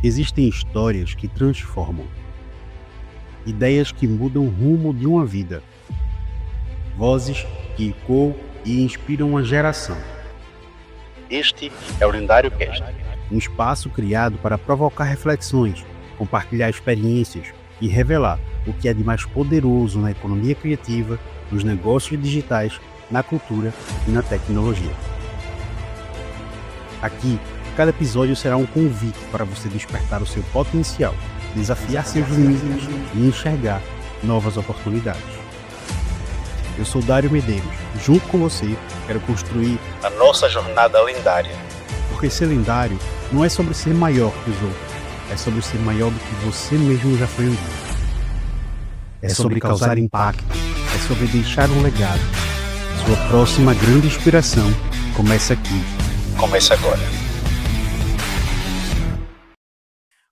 Existem histórias que transformam, ideias que mudam o rumo de uma vida, vozes que ecoam e inspiram uma geração. Este é o Lendário Cast, um espaço criado para provocar reflexões, compartilhar experiências e revelar o que é de mais poderoso na economia criativa, nos negócios digitais, na cultura e na tecnologia. Aqui, cada episódio será um convite para você despertar o seu potencial, desafiar seus limites e enxergar novas oportunidades. Eu sou Dário Medeiros e junto com você quero construir a nossa jornada lendária. Porque ser lendário não é sobre ser maior que os outros, é sobre ser maior do que você mesmo já foi um dia. É sobre causar impacto, é sobre deixar um legado. Sua próxima grande inspiração começa aqui. Começa agora.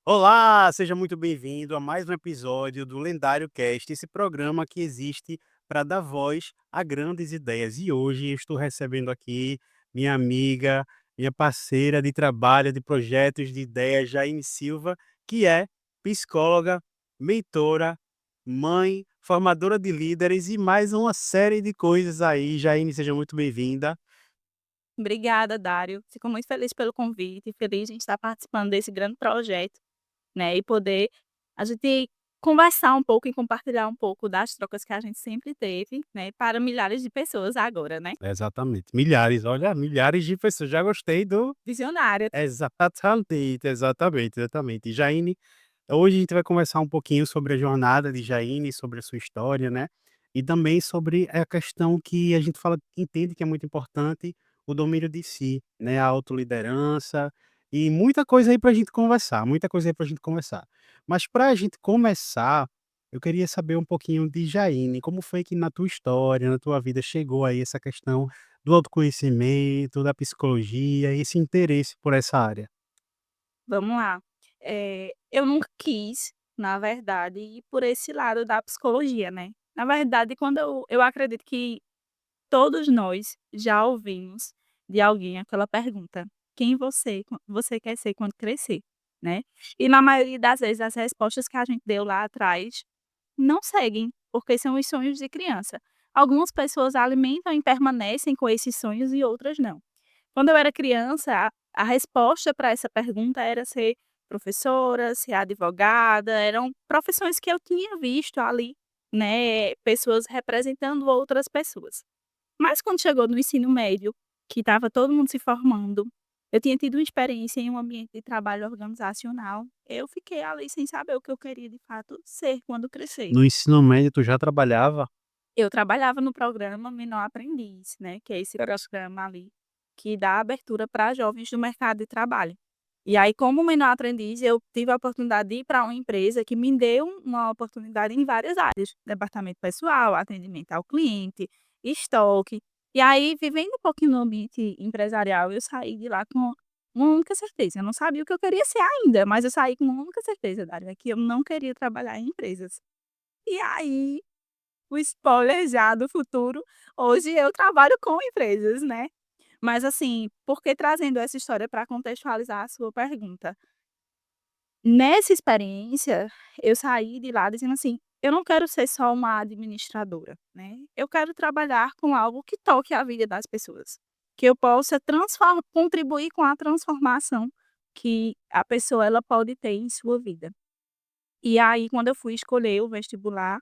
Olá, seja muito bem-vindo a mais um episódio do Lendário Cast, esse programa que existe para dar voz a grandes ideias. E hoje eu estou recebendo aqui minha amiga, minha parceira de trabalho, de projetos, de ideias, Jaine Silva, que é psicóloga, mentora, mãe, formadora de líderes e mais uma série de coisas aí. Jaine, seja muito bem-vinda. Obrigada, Dário. Fico muito feliz pelo convite, feliz de estar participando desse grande projeto, né, e poder a gente conversar um pouco e compartilhar um pouco das trocas que a gente sempre teve, né, para milhares de pessoas agora, né. Exatamente, milhares, olha, milhares de pessoas. Já gostei do. Visionária. Exatamente, exatamente, exatamente. E Jaine, hoje a gente vai conversar um pouquinho sobre a jornada de Jaine, sobre a sua história, né, e também sobre a questão que a gente fala entende que é muito importante, o domínio de si, né, a autoliderança e muita coisa aí pra gente conversar, muita coisa aí pra gente conversar. Mas pra gente começar, eu queria saber um pouquinho de Jaine, como foi que na tua história, na tua vida chegou aí essa questão do autoconhecimento, da psicologia e esse interesse por essa área? Vamos lá. Eu nunca quis, na verdade, ir por esse lado da psicologia, né. Na verdade, quando eu acredito que todos nós já ouvimos de alguém aquela pergunta: "Quem você quer ser quando crescer?", né. E na maioria das vezes as respostas que a gente deu lá atrás não seguem, porque são os sonhos de criança. Algumas pessoas alimentam e permanecem com esses sonhos e outras não. Quando eu era criança, a resposta para essa pergunta era ser professora, ser advogada, eram profissões que eu tinha visto ali, né, pessoas representando outras pessoas. Mas quando chegou no ensino médio, que estava todo mundo se formando, eu tinha tido uma experiência em um ambiente de trabalho organizacional, eu fiquei ali sem saber o que eu queria de fato ser quando crescer. No ensino médio tu já trabalhava? Eu trabalhava no programa Menor Aprendiz, né, que é esse programa ali que dá abertura para jovens do mercado de trabalho. E aí, como menor aprendiz, eu tive a oportunidade de ir para uma empresa que me deu uma oportunidade em várias áreas, departamento pessoal, atendimento ao cliente, estoque. E aí, vivendo um pouquinho no ambiente empresarial, eu saí de lá com uma única certeza. Eu não sabia o que eu queria ser ainda, mas eu saí com uma única certeza, Dário, é que eu não queria trabalhar em empresas. E aí, o spoiler já do futuro, hoje eu trabalho com empresas, né. Mas assim, por que trazendo essa história para contextualizar a sua pergunta? Nessa experiência, eu saí de lá dizendo assim: "Eu não quero ser só uma administradora, né, eu quero trabalhar com algo que toque a vida das pessoas, que eu possa contribuir com a transformação que a pessoa ela pode ter em sua vida". E aí, quando eu fui escolher o vestibular,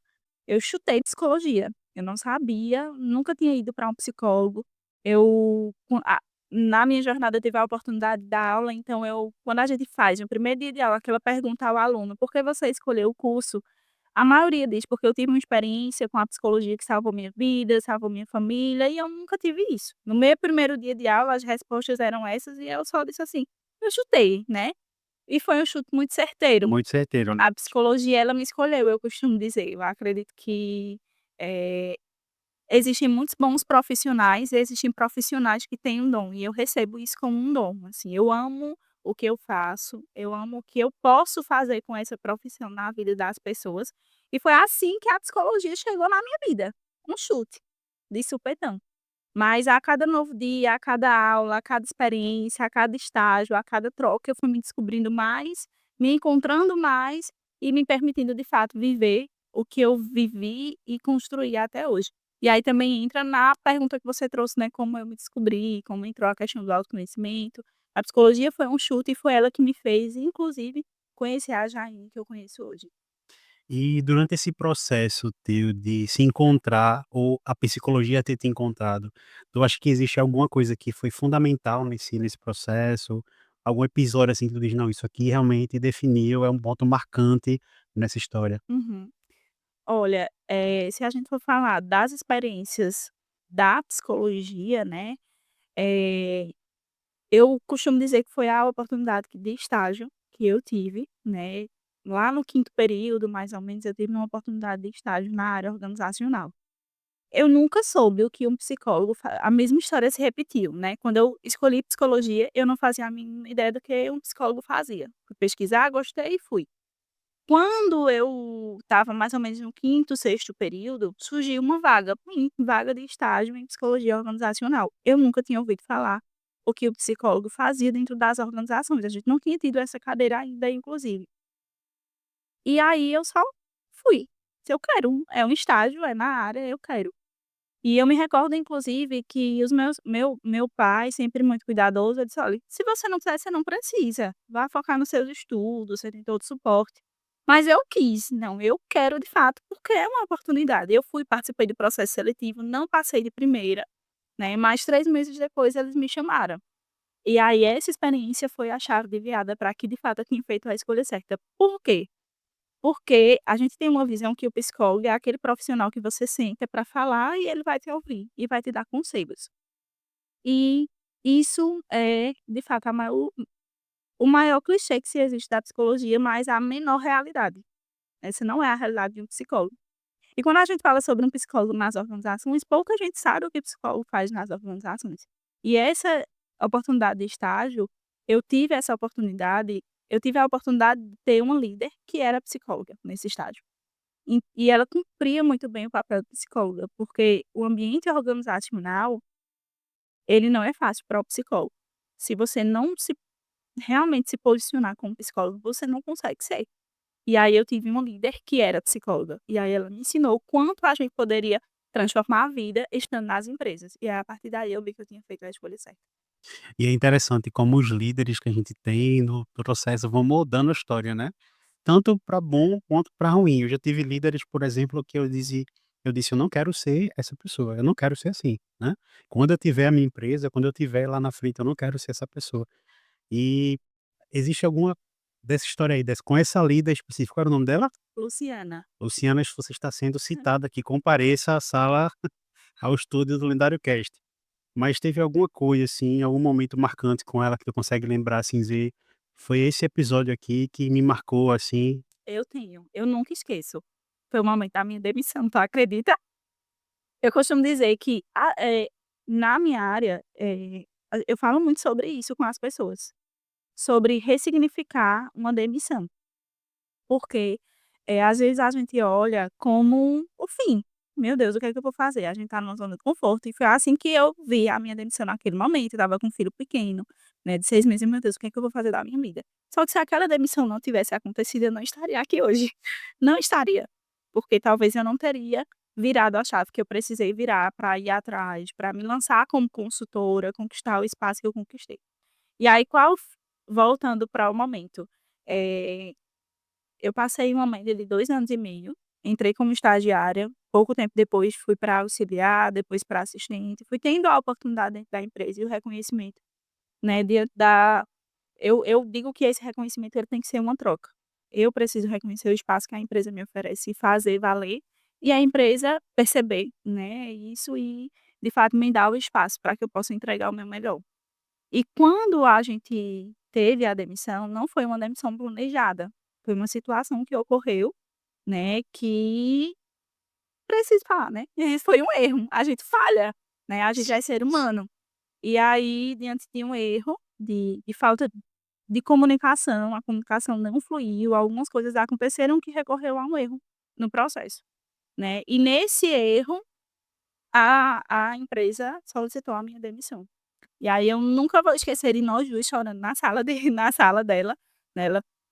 eu chutei psicologia. Eu não sabia, nunca tinha ido para um psicólogo. Eu com a Na minha jornada eu tive a oportunidade de dar aula, então quando a gente faz no primeiro dia de aula aquela pergunta ao aluno: "Por que você escolheu o curso?", a maioria diz: "Porque eu tive uma experiência com a psicologia que salvou minha vida, salvou minha família", e eu nunca tive isso. No meu primeiro dia de aula as respostas eram essas e eu só disse assim: "Eu chutei", né. E foi um chute muito certeiro. Muito certeiro, né? A psicologia ela me escolheu, eu costumo dizer. Eu acredito que, eh, existem muitos bons profissionais, e existem profissionais que têm um dom, e eu recebo isso como um dom, assim. Eu amo o que eu faço, eu amo o que eu posso fazer com essa profissão na vida das pessoas, e foi assim que a psicologia chegou na minha vida, um chute, de supetão. Mas a cada novo dia, a cada aula, a cada experiência, a cada estágio, a cada troca, eu fui me descobrindo mais me encontrando mais e me permitindo de fato viver o que eu vivi e construí até hoje. E aí também entra na pergunta que você trouxe, né, como eu me descobri, como entrou a questão do autoconhecimento. A psicologia foi um chute e foi ela que me fez, inclusive, conhecer a Jaine que eu conheço hoje. E durante esse processo teu de se encontrar ou a psicologia ter te encontrado, tu acha que existe alguma coisa que foi fundamental nesse processo? Algum episódio, assim, que tu diz: "Não, isso aqui realmente definiu, é um ponto marcante nessa história"? Uhum. Olha, se a gente for falar das experiências da psicologia, né, eh, eu costumo dizer que foi a oportunidade de estágio que eu tive, né, lá no quinto período, mais ou menos, eu tive uma oportunidade de estágio na área organizacional. Eu nunca soube o que um psicólogo fa a mesma história se repetiu, né, quando eu escolhi psicologia, eu não fazia a mínima ideia do que um psicólogo fazia. Fui pesquisar, gostei e fui. Quando eu estava mais ou menos no quinto, sexto período, surgiu uma vaga de estágio em psicologia organizacional. Eu nunca tinha ouvido falar o que o psicólogo fazia dentro das organizações, a gente não tinha tido essa cadeira ainda, inclusive. E aí eu só fui. Se eu quero, é um estágio, é na área, eu quero. E eu me recordo inclusive que os meus meu pai, sempre muito cuidadoso, ele disse: "Olha, se você não quiser, você não precisa, vá focar nos seus estudos, você tem todo o suporte". Mas eu quis, não, eu quero de fato, porque é uma oportunidade. Eu fui, participei do processo seletivo, não passei de primeira, né, mas 3 meses depois eles me chamaram. E aí essa experiência foi a chave de virada para que de fato eu tinha feito a escolha certa. Por quê? Porque a gente tem uma visão que o psicólogo é aquele profissional que você senta para falar e ele vai te ouvir e vai te dar conselhos. E isso é, de fato, a maior o maior clichê que se existe da psicologia, mas a menor realidade. Essa não é a realidade de um psicólogo. E quando a gente fala sobre um psicólogo nas organizações, pouca gente sabe o que o psicólogo faz nas organizações. E essa oportunidade de estágio, eu tive a oportunidade de ter uma líder que era psicóloga nesse estágio. E ela cumpria muito bem o papel de psicóloga, porque o ambiente organizacional, ele não é fácil para o psicólogo. Se você não se realmente se posicionar como psicólogo, você não consegue ser. E aí eu tive uma líder que era psicóloga, e aí ela me ensinou o quanto a gente poderia transformar a vida estando nas empresas. E aí a partir daí eu vi que eu tinha feito a escolha certa. E é interessante como os líderes que a gente tem no processo vão moldando a história, né? Tanto para bom quanto para ruim. Eu já tive líderes, por exemplo, que eu disse: "Eu não quero ser essa pessoa, eu não quero ser assim", né. Quando eu tiver a minha empresa, quando eu tiver lá na frente, eu não quero ser essa pessoa. E existe alguma dessa história aí, dessa com essa líder específica, qual era o nome dela? Luciana, Luciana, você está sendo citada aqui, compareça à sala, ao estúdio do Lendário Cast. Mas teve alguma coisa, assim, algum momento marcante com ela que tu consegue lembrar, assim, dizer: "Foi esse episódio aqui que me marcou, assim"? eu nunca esqueço. Foi o momento da minha demissão, tu acredita? Eu costumo dizer que na minha área, eu falo muito sobre isso com as pessoas, sobre ressignificar uma demissão. Porque, às vezes a gente olha como o fim. "Meu Deus, o que é que eu vou fazer?" A gente tá numa zona de conforto e foi assim que eu vi a minha demissão naquele momento, eu estava com um filho pequeno, né, de 6 meses, "Meu Deus, o que é que eu vou fazer da minha vida?". Só que se aquela demissão não tivesse acontecido, eu não estaria aqui hoje. Não estaria, porque talvez eu não teria virado a chave que eu precisei virar para ir atrás, para me lançar como consultora, conquistar o espaço que eu conquistei. E aí voltando para o momento, eh eu passei uma média de 2 anos e meio, entrei como estagiária, pouco tempo depois fui para auxiliar, depois para assistente, fui tendo a oportunidade dentro da empresa e o reconhecimento, né, de da eu digo que esse reconhecimento ele tem que ser uma troca. Eu preciso reconhecer o espaço que a empresa me oferece e fazer valer, e a empresa perceber, né, isso e, de fato, me dar o espaço para que eu possa entregar o meu melhor. E quando a gente teve a demissão, não foi uma demissão planejada, foi uma situação que ocorreu, né, que preciso falar, né, e foi um erro, a gente falha, né, a gente é ser humano. E aí, diante de um erro, de falta de comunicação, a comunicação não fluiu, algumas coisas aconteceram que recorreu a um erro no processo, né. E nesse erro, a empresa solicitou a minha demissão. E aí eu nunca vou esquecer de nós 2 chorando na sala de na sala dela, né,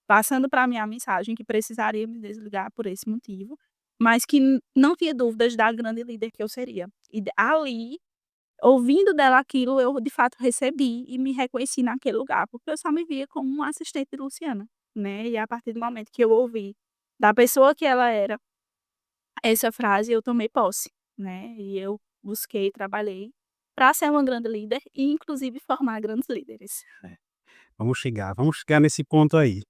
passando para mim a mensagem que precisaria me desligar por esse motivo, mas que não tinha dúvidas da grande líder que eu seria. E ali, ouvindo dela aquilo, eu de fato recebi e me reconheci naquele lugar, porque eu só me via como uma assistente de Luciana, né, e a partir do momento que eu ouvi da pessoa que ela era, essa frase, eu tomei posse, né, e eu busquei, trabalhei para ser uma grande líder e inclusive formar grandes líderes. É, vamos chegar nesse ponto aí.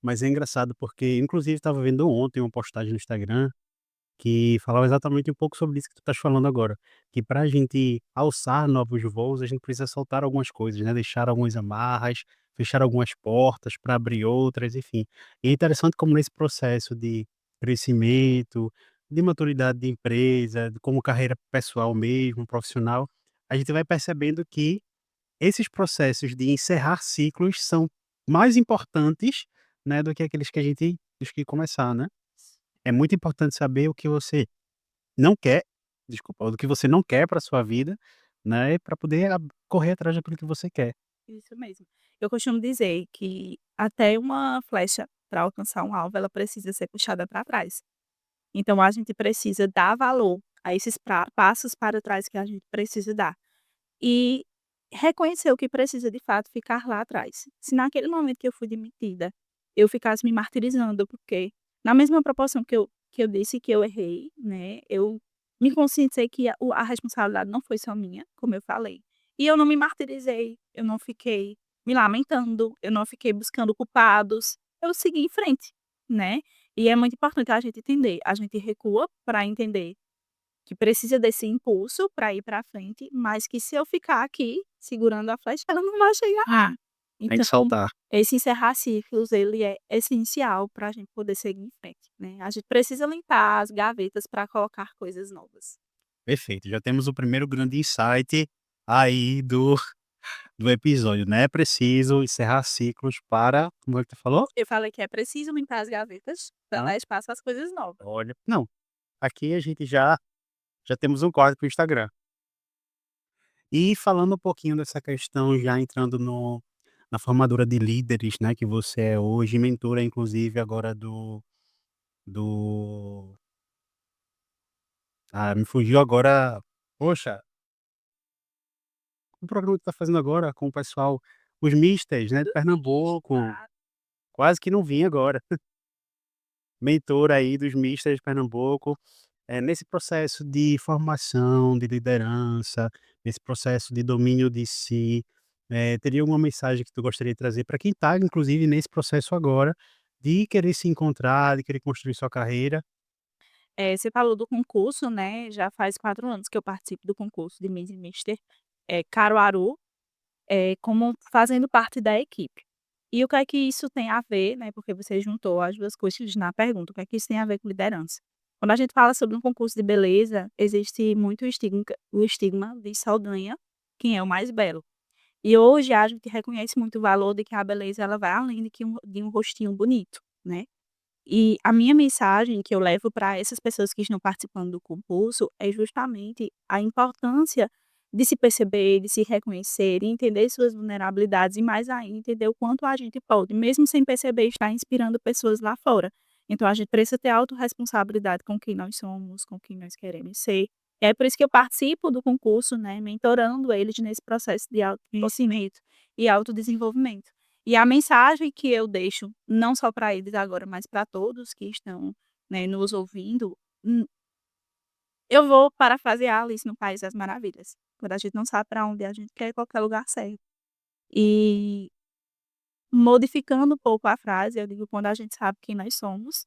Mas é engraçado porque inclusive estava vendo ontem uma postagem no Instagram que falava exatamente um pouco sobre isso que tu estás falando agora, que para a gente alçar novos voos, a gente precisa soltar algumas coisas, né, deixar algumas amarras, fechar algumas portas para abrir outras, enfim. E é interessante como nesse processo de crescimento, de maturidade de empresa, de como carreira pessoal mesmo, profissional, a gente vai percebendo que esses processos de encerrar ciclos são mais importantes, né, do que aqueles que a gente dos que começar, né. É muito importante saber o que você não quer, desculpa, o que você não quer para sua vida, né, para poder correr atrás daquilo que você quer. Isso mesmo. Eu costumo dizer que até uma flecha para alcançar um alvo, ela precisa ser puxada para trás. Então a gente precisa dar valor a esses passos para trás que a gente precisa dar. E reconhecer o que precisa de fato ficar lá atrás. Se naquele momento que eu fui demitida, eu ficasse me martirizando, porque na mesma proporção que eu disse que eu errei, né, eu me conscientizei que a responsabilidade não foi só minha, como eu falei. E eu não me martirizei, eu não fiquei me lamentando, eu não fiquei buscando culpados, eu segui em frente, né. E é muito importante a gente entender, a gente recua para entender que precisa desse impulso para ir para frente, mas que se eu ficar aqui segurando a flecha, ela não vai chegar lá. Tem Então, que soltar. esse encerrar ciclos, ele é essencial para a gente poder seguir em frente, né. A gente precisa limpar as gavetas para colocar coisas novas. Perfeito, já temos o primeiro grande insight aí do episódio, né, é preciso encerrar ciclos para como é que tu falou? Eu falei que é preciso limpar as gavetas para Hã? dar espaço às coisas novas. Olha, não, aqui a gente já temos um código para o Instagram. E falando um pouquinho dessa questão, já entrando no na formadura de líderes, né, que você é hoje, mentora inclusive agora do me fugiu agora, poxa, o programa que tá fazendo agora com o pessoal, os misters, né, de Pernambuco, Exato. quase que não vim agora. Mentora aí dos misters de Pernambuco, nesse processo de formação, de liderança, nesse processo de domínio de si, teria alguma mensagem que tu gostaria de trazer para quem está, inclusive, nesse processo agora, de querer se encontrar, de querer construir sua carreira? Você falou do concurso, né, já faz 4 anos que eu participo do concurso de Miss e Mister, Caruaru. Como fazendo parte da equipe. E o que é que isso tem a ver, né, porque você juntou as 2 coisas na pergunta, o que é que isso tem a ver com liderança? Quando a gente fala sobre um concurso de beleza, existe muito o estigma de só ganha quem é o mais belo. E hoje a gente reconhece muito o valor de que a beleza ela vai além de um rostinho bonito, né. E a minha mensagem que eu levo para essas pessoas que estão participando do concurso é justamente a importância de se perceber, de se reconhecer, e entender suas vulnerabilidades e mais ainda entender o quanto a gente pode, mesmo sem perceber, estar inspirando pessoas lá fora. Então a gente precisa ter autorresponsabilidade com quem nós somos, com quem nós queremos ser. E é por isso que eu participo do concurso, né, mentorando eles nesse processo de autoconhecimento e autodesenvolvimento. E a mensagem que eu deixo, não só para eles agora, mas para todos que estão, né, nos ouvindo, eu vou parafrasear Alice no País das Maravilhas. Quando a gente não sabe para onde a gente quer, qualquer lugar serve. E modificando um pouco a frase, eu digo: quando a gente sabe quem nós somos,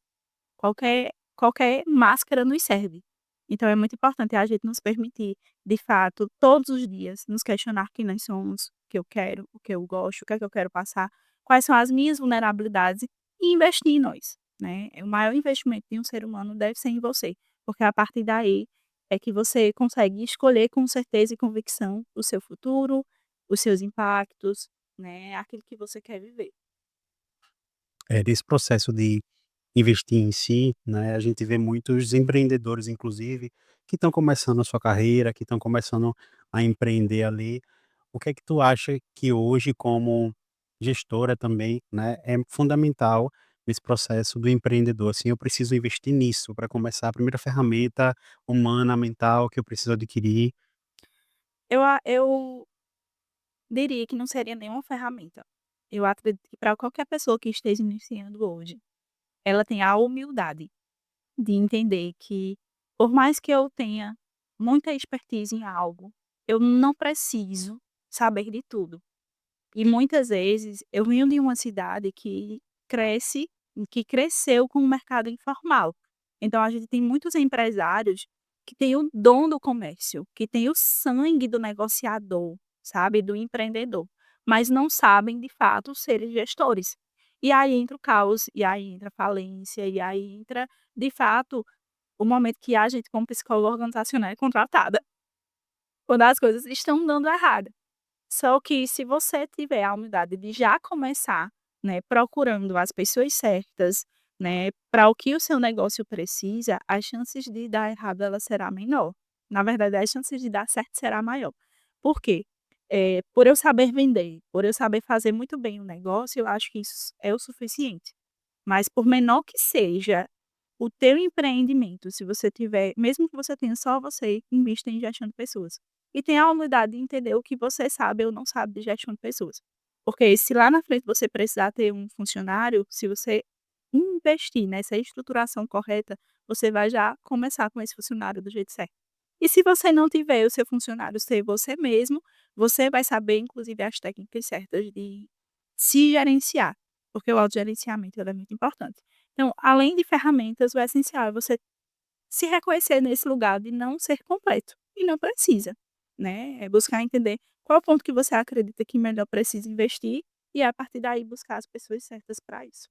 qualquer máscara nos serve. Então é muito importante a gente nos permitir, de fato, todos os dias, nos questionar quem nós somos, o que eu quero, o que eu gosto, o que é que eu quero passar, quais são as minhas vulnerabilidades e investir em nós, né. O maior investimento de um ser humano deve ser em você, porque a partir daí é que você consegue escolher com certeza e convicção o seu futuro, os seus impactos, né, aquilo que você quer viver. Desse processo de investir em si, né, a gente vê muitos empreendedores, inclusive, que estão começando a sua carreira, que estão começando a empreender ali. O que é que tu acha que hoje, como gestora também, né, é fundamental nesse processo do empreendedor, assim, eu preciso investir nisso para começar a primeira ferramenta humana, mental que eu preciso adquirir. Eu diria que não seria nenhuma ferramenta. Eu acredito que para qualquer pessoa que esteja iniciando hoje, ela tem a humildade de entender que, por mais que eu tenha muita expertise em algo, eu não preciso saber de tudo. E muitas vezes eu venho de uma cidade cresce que cresceu com o mercado informal. Então a gente tem muitos empresários que têm o dom do comércio, que têm o sangue do negociador, sabe, do empreendedor, mas não sabem de fato ser gestores. E aí entra o caos, e aí entra a falência, e aí entra, de fato, o momento que a gente como psicóloga organizacional é contratada, quando as coisas estão dando errado. Só que se você tiver a humildade de já começar, né, procurando as pessoas certas, né, para o que o seu negócio precisa, as chances de dar errado ela será menor. Na verdade, as chances de dar certo será maior. Por quê? Por eu saber vender, por eu saber fazer muito bem o negócio, eu acho que isso é o suficiente. Mas por menor que seja o teu empreendimento, se você tiver mesmo que você tenha só você, invista em gestão de pessoas. E tenha a humildade de entender o que você sabe ou não sabe de gestão de pessoas. Porque se lá na frente você precisar ter um funcionário, se você investir nessa estruturação correta, você vai já começar com esse funcionário do jeito certo. E se você não tiver o seu funcionário ser você mesmo, você vai saber inclusive as técnicas certas de se gerenciar, porque o autogerenciamento ele é muito importante. Então, além de ferramentas, o essencial é você se reconhecer nesse lugar de não ser completo, e não precisa, né, é buscar entender qual é o ponto que você acredita que melhor precisa investir, e a partir daí buscar as pessoas certas para isso.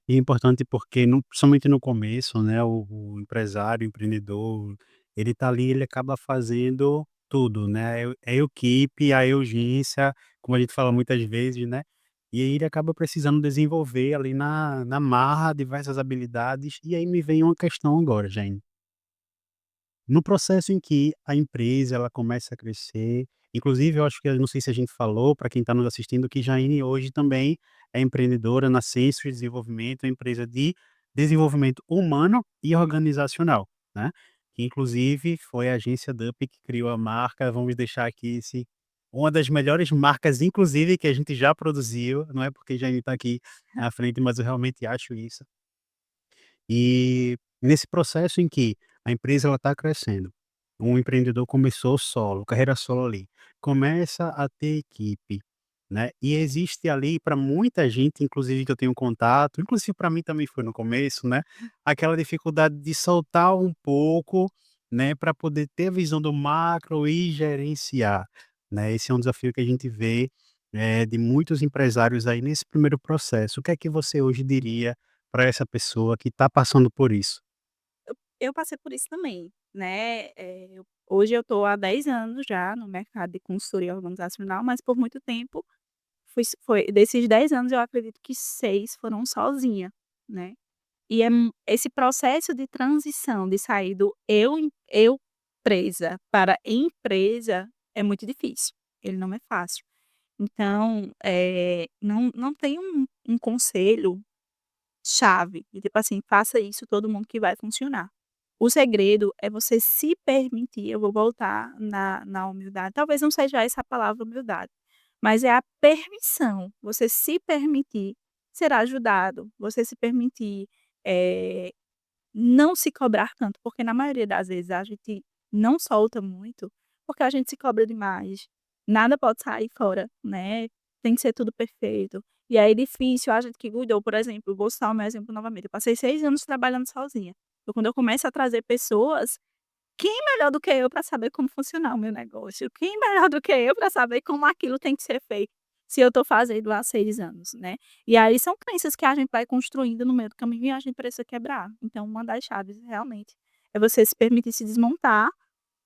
E é importante porque principalmente no começo, né, o empresário, o empreendedor, ele tá ali, ele acaba fazendo tudo, né, é a equipe, a urgência, como a gente fala muitas vezes, né, e aí ele acaba precisando desenvolver ali na marra diversas habilidades, e aí me vem uma questão agora, Jane. No processo em que a empresa ela começa a crescer, inclusive eu acho que eu não sei se a gente falou para quem está nos assistindo que Jaine hoje também é empreendedora na Senso Desenvolvimento, uma empresa de desenvolvimento humano e organizacional, né, que inclusive foi a agência DUP que criou a marca, vamos deixar aqui esse uma das melhores marcas inclusive que a gente já produziu, não é porque Jaine está aqui à frente, mas eu realmente acho isso. E nesse processo em que a empresa ela está crescendo, um empreendedor começou solo, carreira solo ali, começa a ter equipe, né, e existe ali para muita gente, inclusive que eu tenho contato, inclusive para mim também foi no começo, né, aquela dificuldade de soltar um pouco, né, para poder ter a visão do macro e gerenciar, né, esse é um desafio que a gente vê, de muitos empresários aí nesse primeiro processo. O que é que você hoje diria para essa pessoa que está passando por isso? Eu passei por isso também, né, hoje eu estou há 10 anos já no mercado de consultoria organizacional, mas por muito tempo foi desses 10 anos eu acredito que 6 foram sozinha, né. E esse processo de transição, de sair do eu presa para empresa, é muito difícil, ele não é fácil. Então, não tem um conselho chave, e tipo assim: "Faça isso, todo mundo que vai funcionar". O segredo é você se permitir, eu vou voltar na humildade, talvez não seja essa a palavra humildade, mas é a permissão, você se permitir ser ajudado, você se permitir, eh não se cobrar tanto, porque na maioria das vezes a gente não solta muito, porque a gente se cobra demais. Nada pode sair fora, né, tem que ser tudo perfeito. E aí é difícil, a gente que cuidou, por exemplo, vou citar o meu exemplo novamente, eu passei 6 anos trabalhando sozinha. Então quando eu começo a trazer pessoas, quem melhor do que eu para saber como funcionar o meu negócio? Quem melhor do que eu para saber como aquilo tem que ser feito, se eu estou fazendo há 6 anos, né. E aí são crenças que a gente vai construindo no meio do caminho e a gente precisa quebrar. Então uma das chaves realmente é você se permitir se desmontar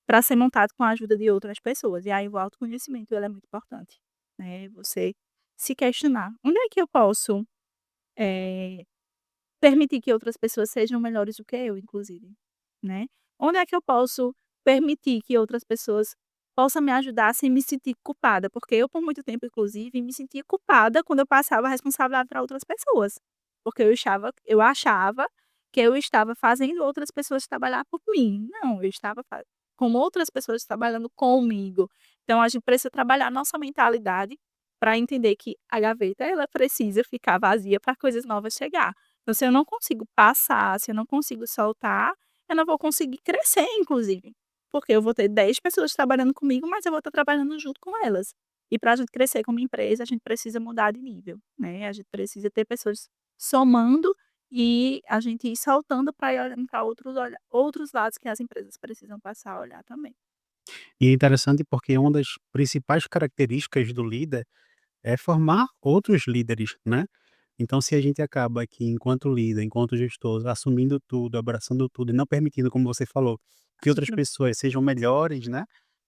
para ser montado com a ajuda de outras pessoas. E aí o autoconhecimento ele é muito importante, né, você se questionar: "Onde é que eu posso, eh" permitir que outras pessoas sejam melhores do que eu, inclusive, né. Onde é que eu posso permitir que outras pessoas possa me ajudar sem me sentir culpada, porque eu por muito tempo, inclusive, me sentia culpada quando eu passava a responsabilidade para outras pessoas, porque eu achava que eu estava fazendo outras pessoas trabalhar por mim. Não, eu estava com outras pessoas trabalhando comigo. Então a gente precisa trabalhar nossa mentalidade para entender que a gaveta ela precisa ficar vazia para coisas novas chegar. Então se eu não consigo passar, se eu não consigo soltar, eu não vou conseguir crescer inclusive. Porque eu vou ter 10 pessoas trabalhando comigo, mas eu vou estar trabalhando junto com elas. E para a gente crescer como empresa, a gente precisa mudar de nível, né, a gente precisa ter pessoas somando e a gente ir saltando para ir olhando para outros lados que as empresas precisam passar a olhar também. E é interessante porque uma das principais características do líder é formar outros líderes, né. Então se a gente acaba aqui enquanto líder, enquanto gestor, assumindo tudo, abraçando tudo e não permitindo, como você falou, A que gente outras não pessoas sejam melhores, né,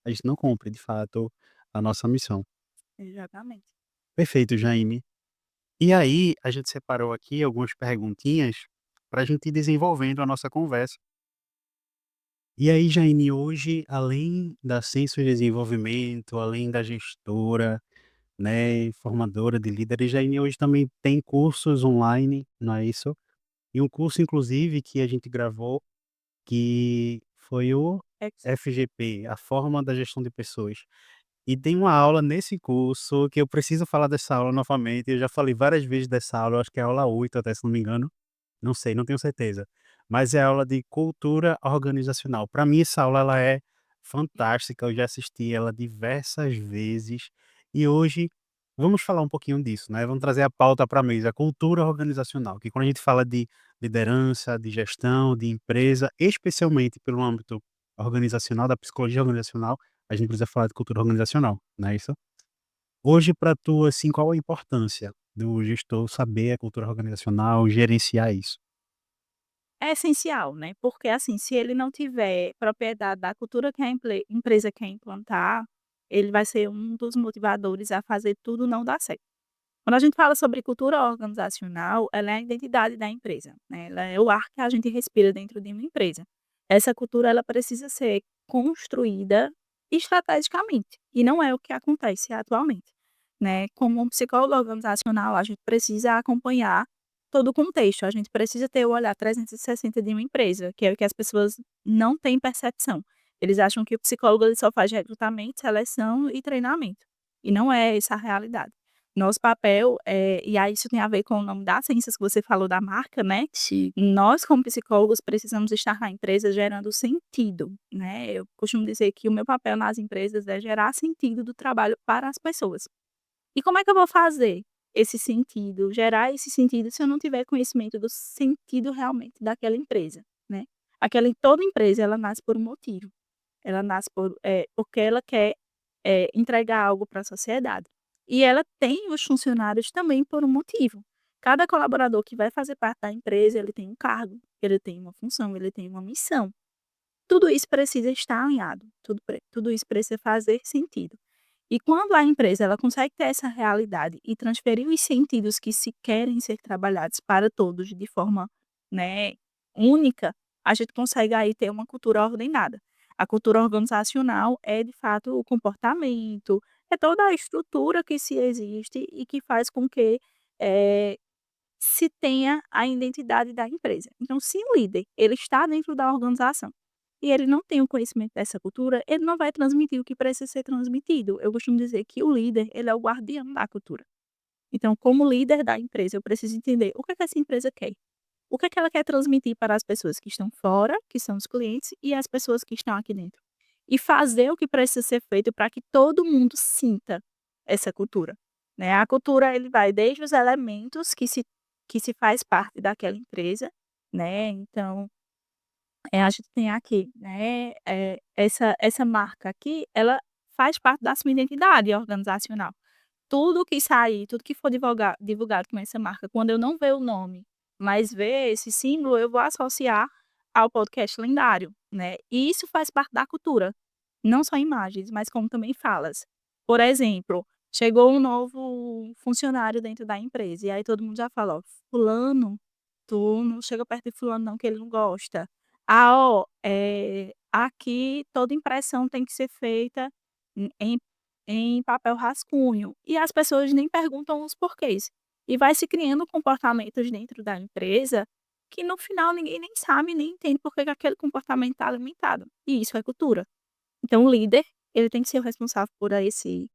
a gente não cumpre de fato a nossa missão. exatamente. Perfeito, Jaime. E aí, a gente separou aqui algumas perguntinhas para a gente ir desenvolvendo a nossa conversa. E aí, Jaine, hoje, além da Ciência e Desenvolvimento, além da gestora, né, formadora de líderes, Jaine hoje também tem cursos online, não é isso? E um curso, inclusive, que a gente gravou, que foi o Ex FGP, a Forma da Gestão de Pessoas. E tem uma aula nesse curso que eu preciso falar dessa aula novamente. Eu já falei várias vezes dessa aula, acho que é a aula 8 até, se não me engano. Não sei, não tenho certeza. Mas é a aula de cultura organizacional. Para mim essa aula ela é fantástica, eu já assisti ela diversas vezes e hoje vamos falar um pouquinho disso, né, vamos trazer a pauta para a mesa, a cultura organizacional, que quando a gente fala de liderança, de gestão, de empresa, especialmente pelo âmbito organizacional, da psicologia organizacional, a gente precisa falar de cultura organizacional, não é isso? Hoje para tu, assim, qual a importância do gestor saber a cultura organizacional, gerenciar isso? É essencial, né, porque, assim, se ele não tiver propriedade da cultura que a empresa quer implantar, ele vai ser um dos motivadores a fazer tudo não dar certo. Quando a gente fala sobre cultura organizacional, ela é a identidade da empresa, né, ela é o ar que a gente respira dentro de uma empresa. Essa cultura ela precisa ser construída estrategicamente, e não é o que acontece atualmente, né. Como um psicólogo organizacional, a gente precisa acompanhar todo o contexto, a gente precisa ter o olhar 360 de uma empresa, que é o que as pessoas não têm percepção. Eles acham que o psicólogo ele só faz recrutamento, seleção e treinamento, e não é essa a realidade. Nosso papel, e aí isso tem a ver com o nome das ciências que você falou da marca, né, Sim, nós como psicólogos precisamos estar na empresa gerando sentido, né, eu costumo dizer que o meu papel nas empresas é gerar sentido do trabalho para as pessoas. E como é que eu vou fazer esse sentido, gerar esse sentido se eu não tiver conhecimento do sentido realmente daquela empresa, né. Toda empresa ela nasce por um motivo, ela nasce porque ela quer, entregar algo para a sociedade. E ela tem os funcionários também por um motivo. Cada colaborador que vai fazer parte da empresa, ele tem um cargo, ele tem uma função, ele tem uma missão. Tudo isso precisa estar alinhado, tudo isso precisa fazer sentido. E quando a empresa ela consegue ter essa realidade e transferir os sentidos que se querem ser trabalhados para todos de forma, né, única, a gente consegue aí ter uma cultura ordenada. A cultura organizacional é de fato o comportamento, é toda a estrutura que se existe e que faz com que, eh, se tenha a identidade da empresa. Então se o líder, ele está dentro da organização e ele não tem o conhecimento dessa cultura, ele não vai transmitir o que precisa ser transmitido. Eu costumo dizer que o líder, ele é o guardião da cultura. Então, como líder da empresa, eu preciso entender o que é que essa empresa quer. O que é que ela quer transmitir para as pessoas que estão fora, que são os clientes, e as pessoas que estão aqui dentro. E fazer o que precisa ser feito para que todo mundo sinta essa cultura, né. A cultura, ele vai desde os elementos que se faz parte daquela empresa, né, então a gente tem aqui, né, essa marca aqui, ela faz parte da sua identidade organizacional. Tudo que sair, tudo que for divulgado com essa marca, quando eu não ver o nome, mas ver esse símbolo, eu vou associar ao podcast lendário, né. E isso faz parte da cultura, não só imagens, mas como também falas. Por exemplo, chegou um novo funcionário dentro da empresa, e aí todo mundo já fala: "Ó, fulano, tu não chega perto de fulano não que ele não gosta. Ah, ó, aqui toda impressão tem que ser feita em em papel rascunho, e as pessoas nem perguntam os porquês. E vai se criando comportamentos dentro da empresa, que no final ninguém nem sabe, nem entende por que que aquele comportamento está alimentado, e isso é cultura. Então o líder, ele tem que ser o responsável por esse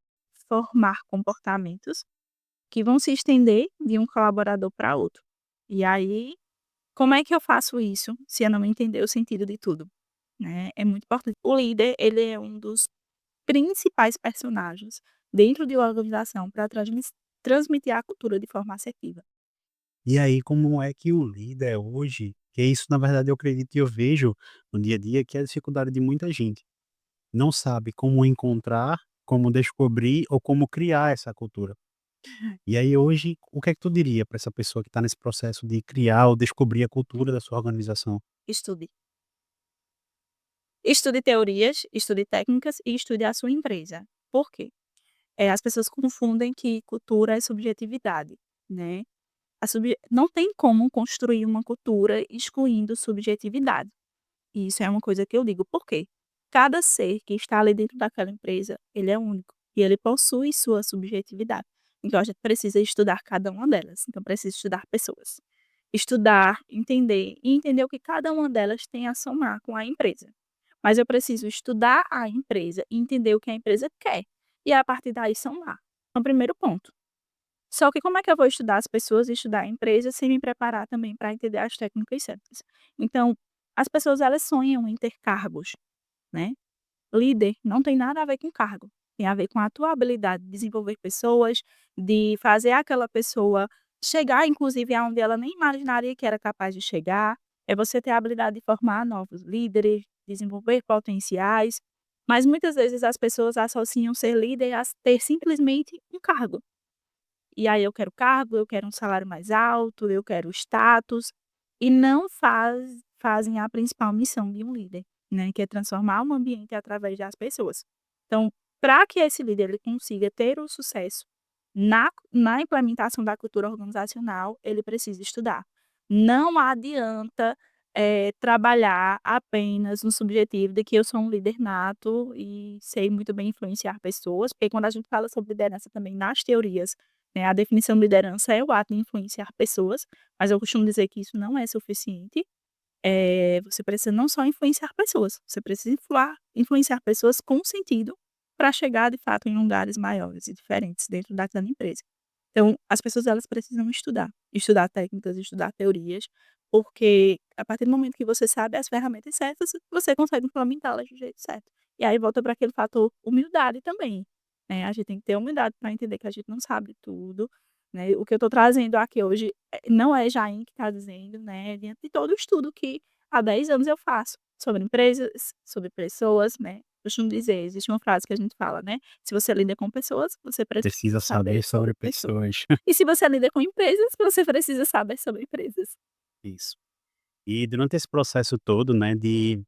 formar comportamentos que vão se estender de um colaborador para outro. E aí, como é que eu faço isso, se eu não entender o sentido de tudo, né, é muito importante. O líder, ele é um dos principais personagens dentro de uma organização para transmitir a cultura de forma assertiva. E aí, como é que o líder hoje, que isso na verdade eu acredito e eu vejo no dia a dia, que é a dificuldade de muita gente, não sabe como encontrar, como descobrir ou como criar essa cultura. E aí hoje, o que é que tu diria para essa pessoa que está nesse processo de criar ou descobrir a cultura da sua organização? Estude. Estude teorias, estude técnicas e estude a sua empresa. Por quê? As pessoas confundem que cultura é subjetividade, né. Não tem como construir uma cultura excluindo subjetividade. E isso é uma coisa que eu digo, por quê? Cada ser que está ali dentro daquela empresa, ele é único e ele possui sua subjetividade. Então a gente precisa estudar cada uma delas, então precisa estudar pessoas. Estudar, entender e entender o que cada uma delas tem a somar com a empresa. Mas eu preciso estudar a empresa e entender o que a empresa quer, e a partir daí somar. É o primeiro ponto. Só que como é que eu vou estudar as pessoas e estudar a empresa sem me preparar também para entender as técnicas certas? Então, as pessoas elas sonham em ter cargos, né. Líder não tem nada a ver com cargo, tem a ver com a tua habilidade de desenvolver pessoas, de fazer aquela pessoa chegar inclusive aonde ela nem imaginaria que era capaz de chegar, é você ter a habilidade de formar novos líderes, desenvolver potenciais, mas muitas vezes as pessoas associam ser líder a ter simplesmente um cargo. E aí eu quero cargo, eu quero um salário mais alto, eu quero status, e não fazem a principal missão de um líder, né, que é transformar um ambiente através das pessoas. Então, para que esse líder ele consiga ter o sucesso na implementação da cultura organizacional, ele precisa estudar. Não adianta, trabalhar apenas no subjetivo de que eu sou um líder nato e sei muito bem influenciar pessoas, porque quando a gente fala sobre liderança também nas teorias, né, a definição de liderança é o ato de influenciar pessoas, mas eu costumo dizer que isso não é suficiente. Você precisa não só influenciar pessoas, você precisa influenciar pessoas com sentido para chegar de fato em lugares maiores e diferentes dentro daquela empresa. Então, as pessoas elas precisam estudar, estudar técnicas, estudar teorias, porque a partir do momento que você sabe as ferramentas certas, você consegue implementá-las do jeito certo. E aí volta para aquele fator humildade também, né, a gente tem que ter humildade para entender que a gente não sabe tudo, né. O que eu estou trazendo aqui hoje, não é Jaine que está dizendo, né, é diante de todo o estudo que há 10 anos eu faço, sobre empresas, sobre pessoas, né. Costumo dizer, existe uma frase que a gente fala, né, se você lida com pessoas, você precisa Precisa saber saber sobre sobre pessoas. pessoas. E se você lida com empresas, você precisa saber sobre empresas. Isso. E durante esse processo todo, né, de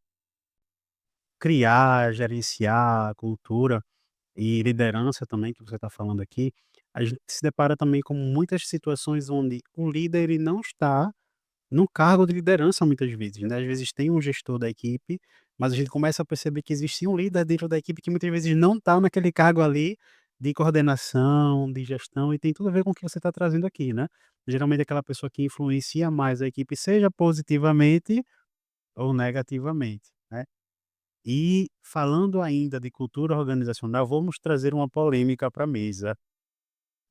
criar, gerenciar a cultura e liderança também, que você está falando aqui, a gente se depara também com muitas situações onde o líder ele não está no cargo de liderança muitas vezes, né, às vezes tem um gestor da equipe, mas a gente começa a perceber que existe um líder dentro da equipe que muitas vezes não está naquele cargo ali de coordenação, de gestão, e tem tudo a ver com o que você está trazendo aqui, né. Geralmente aquela pessoa que influencia mais a equipe, seja positivamente ou negativamente, né. E falando ainda de cultura organizacional, vamos trazer uma polêmica para a mesa.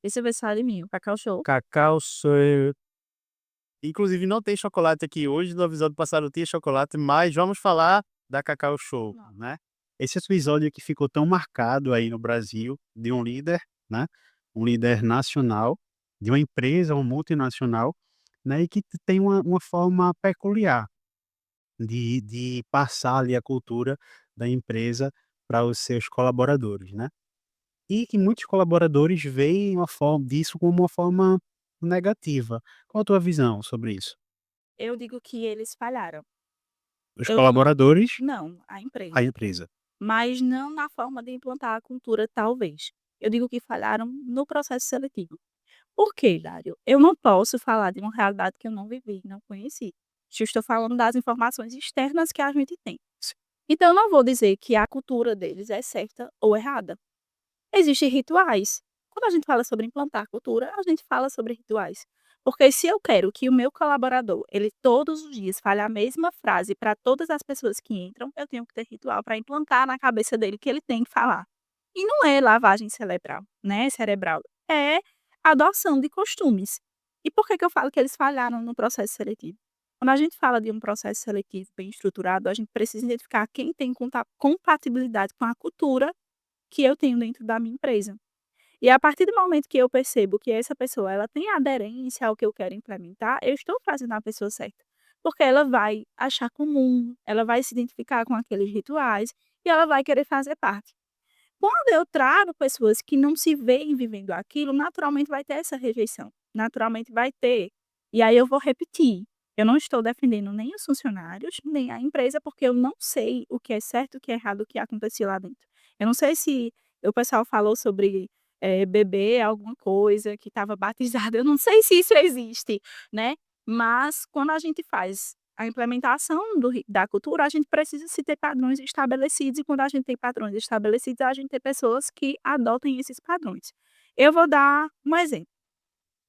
Esse é o aniversário de mim, o Cacau Show. Cacau Show. Inclusive não tem chocolate aqui hoje, no episódio passado tinha chocolate, mas vamos falar da Cacau Show, Não. né. Esse episódio que ficou tão marcado aí no Brasil, de um líder, né, um líder nacional, de uma empresa, uma multinacional, né, e que tem uma forma peculiar de passar ali a cultura da empresa para os seus colaboradores, né. E que muitos colaboradores veem uma forma disso como uma forma negativa. Qual a tua visão sobre isso? Eu digo que eles falharam. Os Eu colaboradores, não, a a empresa, empresa. mas não na forma de implantar a cultura, talvez. Eu digo que falharam no processo seletivo. Por quê, Dário? Eu não posso falar de uma realidade que eu não vivi, não conheci. Eu estou falando das informações externas que a gente tem. Então eu não vou dizer que a cultura deles é certa ou errada. Existem rituais. Quando a gente fala sobre implantar cultura, a gente fala sobre rituais. Porque se eu quero que o meu colaborador, ele todos os dias fale a mesma frase para todas as pessoas que entram, eu tenho que ter ritual para implantar na cabeça dele que ele tem que falar. E não é lavagem cerebral, né, cerebral, é adoção de costumes. E por que que eu falo que eles falharam no processo seletivo? Quando a gente fala de um processo seletivo bem estruturado, a gente precisa identificar quem tem compatibilidade com a cultura que eu tenho dentro da minha empresa. E a partir do momento que eu percebo que essa pessoa ela tem aderência ao que eu quero implementar, eu estou fazendo a pessoa certa. Porque ela vai achar comum, ela vai se identificar com aqueles rituais e ela vai querer fazer parte. Quando eu trago pessoas que não se veem vivendo aquilo, naturalmente vai ter essa rejeição, naturalmente vai ter. E aí eu vou repetir, eu não estou defendendo nem os funcionários, nem a empresa, porque eu não sei o que é certo, o que é errado, o que acontecia lá dentro. Eu não sei se o pessoal falou sobre, beber alguma coisa que estava batizado, eu não sei se isso existe, né, mas quando a gente faz a implementação da cultura, a gente precisa se ter padrões estabelecidos e quando a gente tem padrões estabelecidos, a gente tem pessoas que adotem esses padrões. Eu vou dar um exemplo.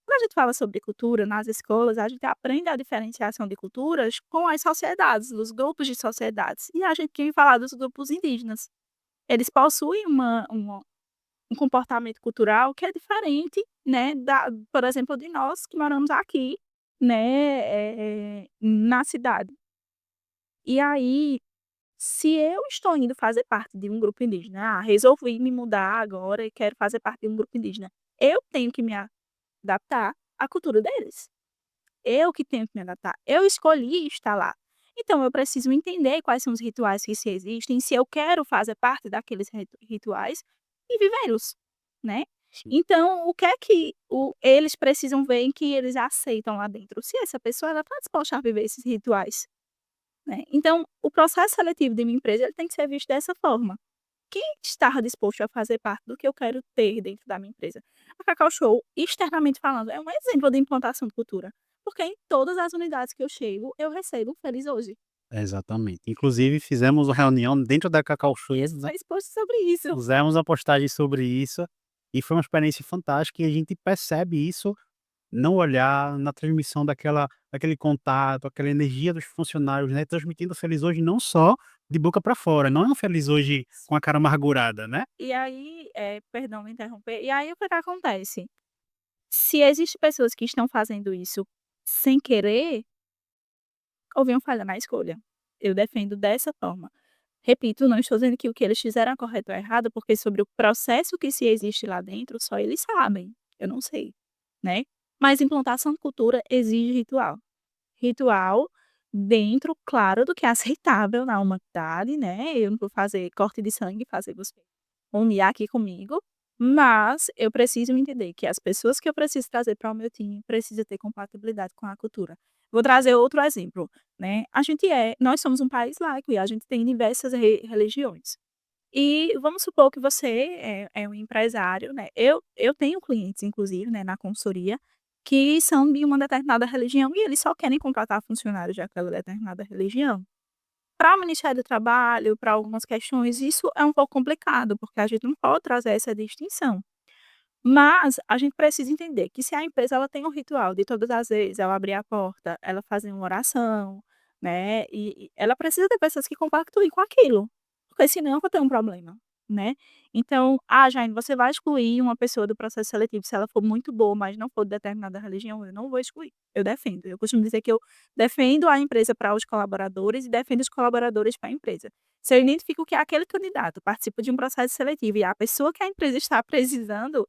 Quando a gente fala sobre cultura nas escolas, a gente aprende a diferenciação de culturas com as sociedades, os grupos de sociedades. E a gente tem falar dos grupos indígenas. Eles possuem um comportamento cultural que é diferente, né, por exemplo, de nós que moramos aqui, né, na cidade. E aí, se eu estou indo fazer parte de um grupo indígena, resolvi me mudar agora e quero fazer parte de um grupo indígena, eu tenho que me adaptar à cultura deles. Eu que tenho que me adaptar. Eu escolhi estar lá. Então eu preciso entender quais são os rituais que se existem, se eu quero fazer parte daqueles rituais e vivê-los, né. Sim. Então o que é que eles precisam ver em que eles aceitam lá dentro? Se essa pessoa ela está disposta a viver esses rituais. Né. Então, o processo seletivo de minha empresa, ele tem que ser visto dessa forma. Quem está disposto a fazer parte do que eu quero ter dentro da minha empresa? A Cacau Show, externamente falando, é um exemplo de implantação de cultura, porque em todas as unidades que eu chego, eu recebo um feliz hoje. Exatamente. Inclusive fizemos uma reunião dentro da Cacau Shoes, né, Faz post sobre isso. fizemos uma postagem sobre isso, e foi uma experiência fantástica e a gente percebe isso no olhar, na transmissão daquele contato, aquela energia dos funcionários, né, transmitindo feliz hoje não só de boca para fora, não é um feliz hoje com a cara amargurada, né. E aí, perdão me interromper, e aí o que que acontece? Se existem pessoas que estão fazendo isso sem querer, houve uma falha na escolha. Eu defendo dessa forma. Repito, não estou dizendo que o que eles fizeram é correto ou errado, porque sobre o processo que se existe lá dentro, só eles sabem, eu não sei, né. Mas implantação de cultura exige ritual. Ritual dentro, claro, do que é aceitável na humanidade, né, eu não vou fazer corte de sangue, fazer você unir aqui comigo, mas eu preciso entender que as pessoas que eu preciso trazer para o meu time precisam ter compatibilidade com a cultura. Vou trazer outro exemplo, né, nós somos um país laico e a gente tem diversas religiões. E vamos supor que você é um empresário, né, eu tenho clientes inclusive, né, na consultoria, que são de uma determinada religião e eles só querem contratar funcionários de aquela determinada religião. Para o Ministério do Trabalho, para algumas questões, isso é um pouco complicado, porque a gente não pode trazer essa distinção. Mas a gente precisa entender que se a empresa ela tem um ritual de todas as vezes ela abrir a porta, ela fazer uma oração, né, e ela precisa ter pessoas que compactuem com aquilo, porque senão eu vou ter um problema, né. Então: "Ah, Jane, você vai excluir uma pessoa do processo seletivo se ela for muito boa, mas não for de determinada religião?" Eu não vou excluir, eu defendo. Eu costumo dizer que eu defendo a empresa para os colaboradores e defendo os colaboradores para a empresa. Se eu identifico que aquele candidato participa de um processo seletivo e é a pessoa que a empresa está precisando,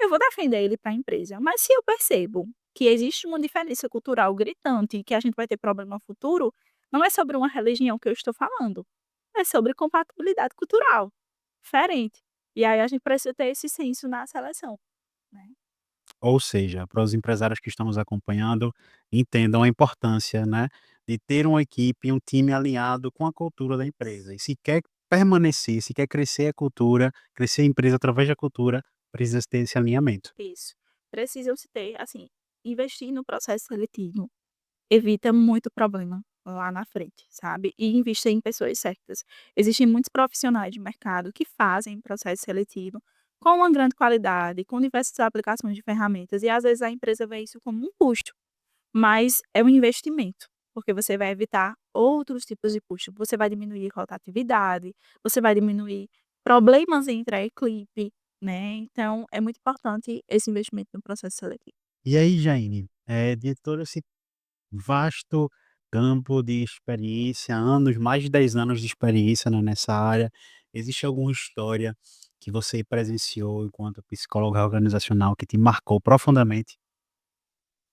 eu vou defender ele para a empresa, mas se eu percebo que existe uma diferença cultural gritante e que a gente vai ter problema futuro, não é sobre uma religião que eu estou falando, é sobre compatibilidade cultural, diferente. E aí a gente precisa ter esse senso na seleção, né. Ou seja, para os empresários que estão nos acompanhando, entendam a importância, né, de ter uma equipe, um time alinhado com a cultura da empresa. E se quer permanecer, se quer crescer a cultura, crescer a empresa através da cultura, precisa ter esse alinhamento. Isso. Precisam se ter, assim, investir no processo seletivo evita muito problema. lá na frente, sabe, e investir em pessoas certas. Existem muitos profissionais de mercado que fazem processo seletivo com uma grande qualidade, com diversas aplicações de ferramentas e às vezes a empresa vê isso como um custo, mas é um investimento, porque você vai evitar outros tipos de custo, você vai diminuir rotatividade, você vai diminuir problemas entre a equipe, né, então é muito importante esse investimento no processo seletivo. E aí, Jaine, de todo esse vasto campo de experiência, anos, mais de 10 anos de experiência, né, nessa área, existe alguma história que você presenciou enquanto psicóloga organizacional que te marcou profundamente?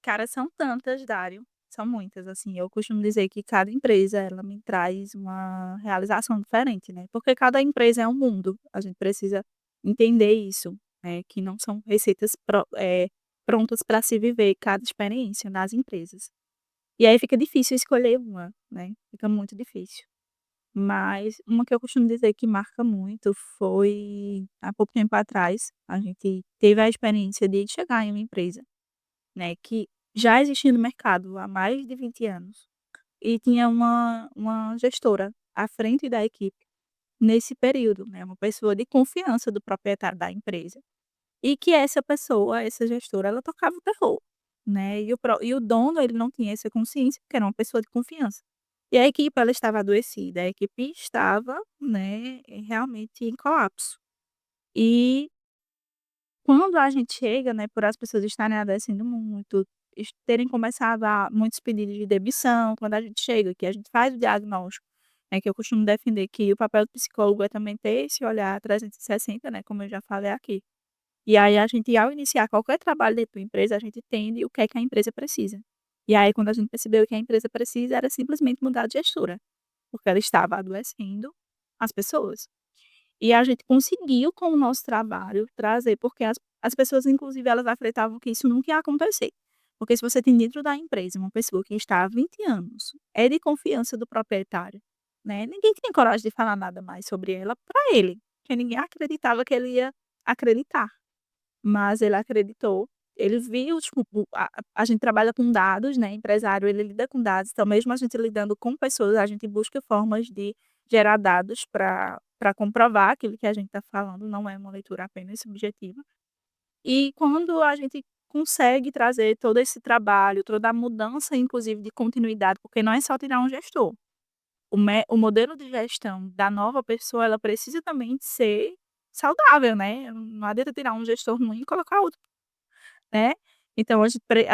Cara, são tantas, Dário, são muitas, assim, eu costumo dizer que cada empresa ela me traz uma realização diferente, né, porque cada empresa é um mundo, a gente precisa entender isso, né, que não são receitas prontas para se viver cada experiência nas empresas. E aí fica difícil escolher uma, né, fica muito difícil. Mas uma que eu costumo dizer que marca muito foi há pouco tempo atrás, a gente teve a experiência de chegar em uma empresa, né, que já existia no mercado há mais de 20 anos, e tinha uma gestora à frente da equipe nesse período, né, uma pessoa de confiança do proprietário da empresa, e que essa pessoa, essa gestora, ela tocava o terror, né, e o dono ele não tinha essa consciência, porque era uma pessoa de confiança. E a equipe ela estava adoecida, a equipe estava, né, realmente em colapso. E quando a gente chega, né, por as pessoas estarem adoecendo muito, terem começado a muitos pedidos de demissão, quando a gente chega, que a gente faz o diagnóstico, né, que eu costumo defender que o papel do psicólogo é também ter esse olhar 360, né, como eu já falei aqui. E aí a gente, ao iniciar qualquer trabalho dentro da empresa, a gente entende o que é que a empresa precisa. E aí quando a gente percebeu que a empresa precisa era simplesmente mudar de gestora, porque ela estava adoecendo as pessoas. E a gente conseguiu com o nosso trabalho trazer porque as pessoas inclusive elas acreditavam que isso nunca ia acontecer. Porque se você tem dentro da empresa uma pessoa que está há 20 anos, é de confiança do proprietário, né, ninguém tinha coragem de falar nada mais sobre ela para ele, porque ninguém acreditava que ele ia acreditar. Mas ele acreditou, ele viu, tipo, a gente trabalha com dados, né, empresário ele lida com dados, então mesmo a gente lidando com pessoas, a gente busca formas de gerar dados para comprovar aquilo que a gente está falando, não é uma leitura apenas subjetiva. E quando a gente consegue trazer todo esse trabalho, toda a mudança inclusive de continuidade, porque não é só tirar um gestor, o modelo de gestão da nova pessoa, ela precisa também ser saudável, né, não adianta tirar um gestor ruim e colocar outro, né. Então a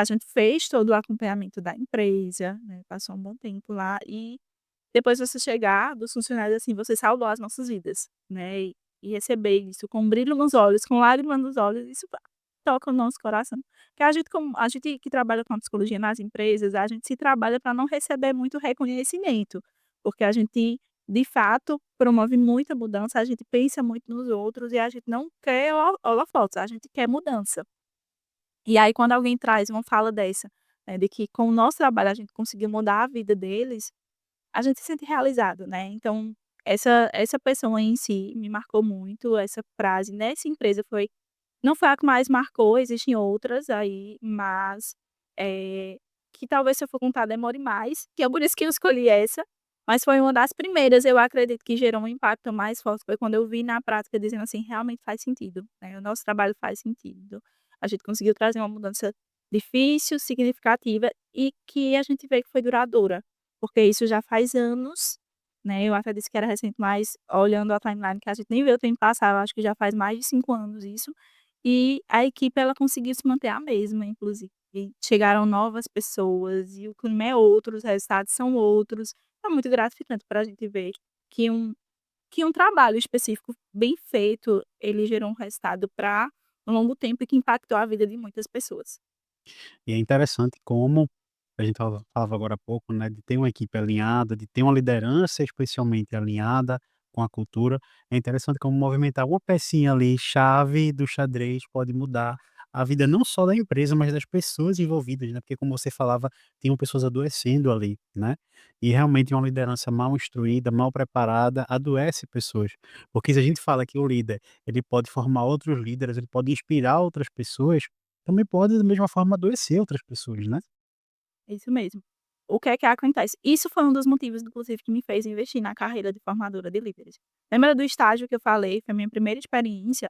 gente fez todo o acompanhamento da empresa, né, passou um bom tempo lá e depois você chegar dos funcionários, assim, você salvou as nossas vidas, né, e receber isso com brilho nos olhos, com lágrimas nos olhos, isso toca o nosso coração. Porque a gente que trabalha com a psicologia nas empresas, a gente se trabalha para não receber muito reconhecimento, porque a gente, de fato, promove muita mudança, a gente pensa muito nos outros e a gente não quer holofotes, a gente quer mudança. E aí quando alguém traz uma fala dessa, né, de que com o nosso trabalho a gente conseguiu mudar a vida deles, a gente se sente realizado, né. Então, essa pessoa em si me marcou muito, essa frase nessa empresa não foi a que mais marcou, existem outras aí, mas, que talvez se eu for contar demore mais, que é por isso que eu escolhi essa, mas foi uma das primeiras, eu acredito que gerou um impacto mais forte, foi quando eu vi na prática dizendo assim: "Realmente faz sentido, né, o nosso trabalho faz sentido". A gente conseguiu trazer uma mudança difícil, significativa e que a gente vê que foi duradoura, porque isso já faz anos, né, eu até disse que era recente, mas olhando a timeline que a gente nem vê o tempo passar, eu acho que já faz mais de 5 anos isso, e a equipe ela conseguiu se manter a mesma, inclusive. Chegaram novas pessoas e o clima é outro, os resultados são outros. É muito gratificante para a gente ver que um trabalho específico bem feito, ele gerou um resultado para um longo tempo e que impactou a vida de muitas pessoas. E é interessante como a gente falava agora há pouco, né, de ter uma equipe alinhada, de ter uma liderança especialmente alinhada com a cultura. É interessante como movimentar uma pecinha ali, chave do xadrez, pode mudar a vida não só da empresa, mas das pessoas envolvidas, né, porque como você falava, tinham pessoas adoecendo ali, né, e realmente uma liderança mal instruída, mal preparada, adoece pessoas. Porque se a gente fala que o líder, ele pode formar outros líderes, ele pode inspirar outras pessoas, também pode da mesma forma adoecer outras pessoas, né. É isso mesmo. o que é que acontece? Isso foi um dos motivos, inclusive, que me fez investir na carreira de formadora de líderes. Lembra do estágio que eu falei, foi a minha primeira experiência?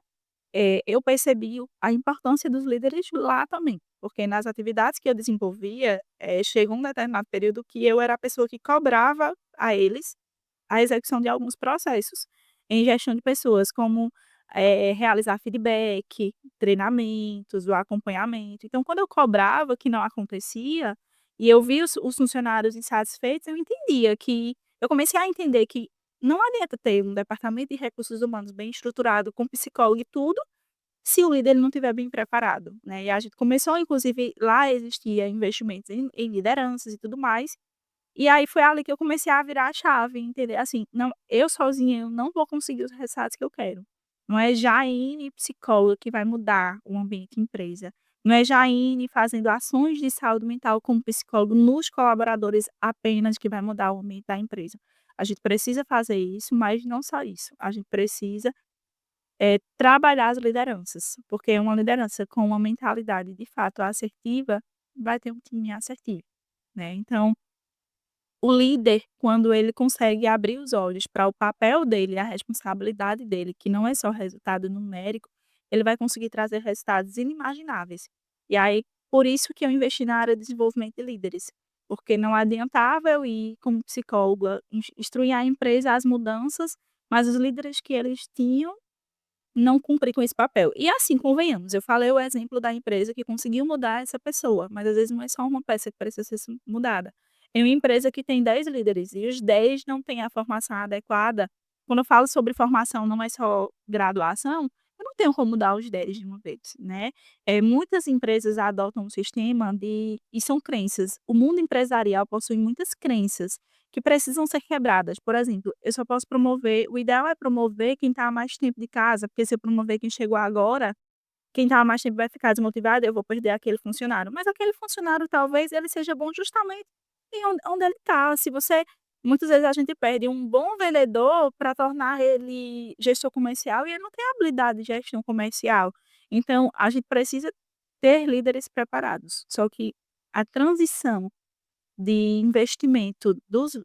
Eu percebi a importância dos líderes lá também, porque nas atividades que eu desenvolvia, chegou um determinado período que eu era a pessoa que cobrava a eles a execução de alguns processos em gestão de pessoas, como, realizar feedback, treinamentos, o acompanhamento. Então, quando eu cobrava que não acontecia, e eu vi os funcionários insatisfeitos, eu entendia que eu comecei a entender que não adianta ter um departamento de recursos humanos bem estruturado, com psicólogo e tudo, se o líder não estiver bem preparado, né. E a gente começou, inclusive, lá existia investimentos em lideranças e tudo mais, e aí foi ali que eu comecei a virar a chave, entender, assim, não, eu sozinha eu não vou conseguir os resultados que eu quero. Não é Jaine psicóloga que vai mudar o ambiente empresa. Não é Jaine fazendo ações de saúde mental como psicólogo nos colaboradores apenas que vai mudar o ambiente da empresa. A gente precisa fazer isso, mas não só isso. A gente precisa, trabalhar as lideranças, porque uma liderança com uma mentalidade de fato assertiva vai ter um time assertivo, né. Então o líder, quando ele consegue abrir os olhos para o papel dele, a responsabilidade dele, que não é só resultado numérico, ele vai conseguir trazer resultados inimagináveis. E aí, por isso que eu investi na área de desenvolvimento de líderes, porque não adiantava eu ir como psicóloga instruir a empresa as mudanças, mas os líderes que eles tinham não cumprir com esse papel. E assim, convenhamos, eu falei o exemplo da empresa que conseguiu mudar essa pessoa, mas às vezes não é só uma peça que precisa ser mudada. Em uma empresa que tem 10 líderes e os 10 não têm a formação adequada, quando eu falo sobre formação, não é só graduação, eu não tenho como mudar os 10 de uma vez, né. Muitas empresas adotam um sistema de e são crenças. O mundo empresarial possui muitas crenças que precisam ser quebradas. Por exemplo, eu só posso promover, o ideal é promover quem está há mais tempo de casa, porque se eu promover quem chegou agora, quem está há mais tempo vai ficar desmotivado, eu vou perder aquele funcionário. Mas aquele funcionário talvez ele seja bom justamente em onde ele está. Se você muitas vezes a gente perde um bom vendedor para tornar ele gestor comercial e ele não tem habilidade de gestão comercial. Então a gente precisa ter líderes preparados. Só que a transição de investimento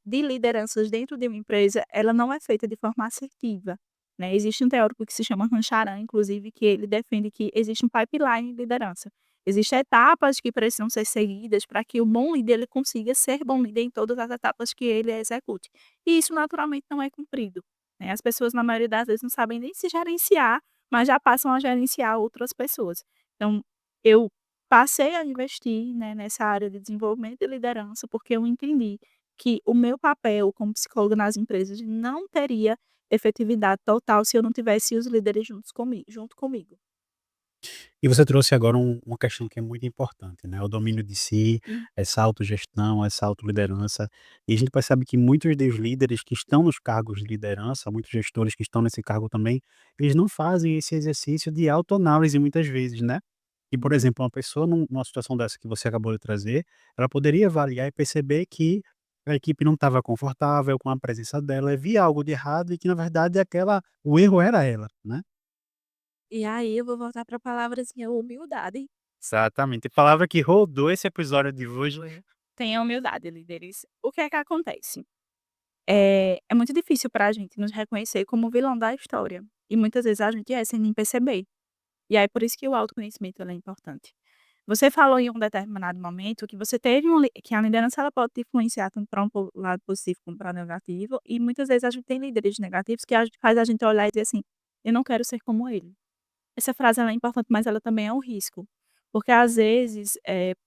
de lideranças dentro de uma empresa, ela não é feita de forma assertiva, né. Existe um teórico que se chama Rancharan, inclusive, que ele defende que existe um pipeline de liderança. Existem etapas que precisam ser seguidas para que o bom líder ele consiga ser bom líder em todas as etapas que ele execute. E isso naturalmente não é cumprido, né. As pessoas na maioria das vezes não sabem nem se gerenciar, mas já passam a gerenciar outras pessoas. Então, eu passei a investir, né, nessa área de desenvolvimento e liderança, porque eu entendi que o meu papel como psicóloga nas empresas não teria efetividade total se eu não tivesse os líderes junto comigo. E você trouxe agora uma questão que é muito importante, né, o domínio de si, Hum. essa autogestão, essa autoliderança. E a gente percebe que muitos dos líderes que estão nos cargos de liderança, muitos gestores que estão nesse cargo também, eles não fazem esse exercício de autoanálise muitas vezes, né. E, por Uhum. exemplo, uma pessoa numa situação dessa que você acabou de trazer, ela poderia avaliar e perceber que a equipe não estava confortável com a presença dela, via algo de errado e que na verdade o erro era ela, né. E aí eu vou voltar para a palavrazinha humildade. Exatamente. A palavra que rodou esse episódio de hoje. Tenha humildade, líderes. O que é que acontece? É muito difícil para a gente nos reconhecer como vilão da história, e muitas vezes a gente é sem nem perceber. E aí por isso que o autoconhecimento ele é importante. Você falou em um determinado momento que você teve que a liderança ela pode te influenciar tanto para um lado positivo como para o negativo, e muitas vezes a gente tem líderes negativos que faz a gente olhar e dizer assim: "Eu não quero ser como ele". Essa frase ela é importante, mas ela também é um risco, porque às vezes,